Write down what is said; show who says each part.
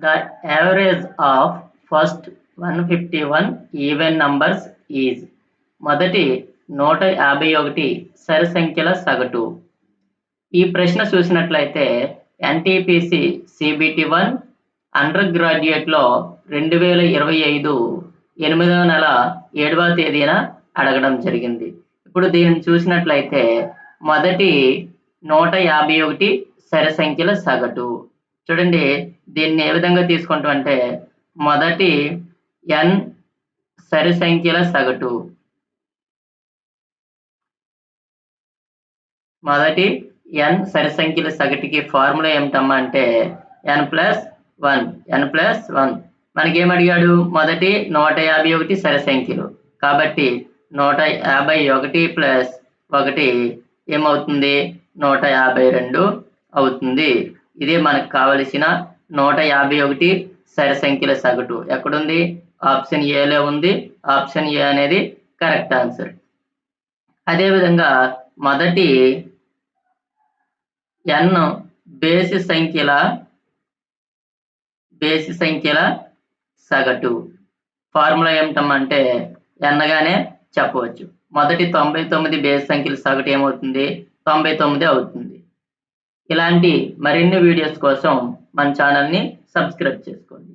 Speaker 1: The average of first 151 even numbers is మొదటి 151 సరి సంఖ్యల సగటు. ఈ ప్రశ్న చూసినట్లయితే ఎన్టీపీసీ CBT1 అండర్ గ్రాడ్యుయేట్లో 2025 8వ నెల 7వ తేదీన అడగడం జరిగింది. ఇప్పుడు దీనిని చూసినట్లయితే మొదటి 151 సరి సంఖ్యల సగటు. చూడండి, దీన్ని ఏ విధంగా తీసుకుంటాం అంటే మొదటి n సరి సంఖ్యల సగటు, మొదటి n సరి సంఖ్యల సగటుకి ఫార్ములా ఏమిటమ్మా అంటే n+1 మనకేమడిగాడు? మొదటి 151 సరి సంఖ్యలు, కాబట్టి 151 + 1 ఏమవుతుంది? 152 అవుతుంది. ఇదే మనకు కావలసిన 151 సరి సంఖ్యల సగటు. ఎక్కడుంది? ఆప్షన్ ఏలో ఉంది. ఆప్షన్ ఏ అనేది కరెక్ట్ ఆన్సర్. అదేవిధంగా మొదటి n బేసి సంఖ్యల సగటు ఫార్ములా ఏమిటంటే n గానే చెప్పవచ్చు. మొదటి 99 బేసి సంఖ్యల సగటు ఏమవుతుంది? 99 అవుతుంది. ఇలాంటి మరిన్ని వీడియోస్ కోసం మన ఛానల్ని సబ్స్క్రైబ్ చేసుకోండి.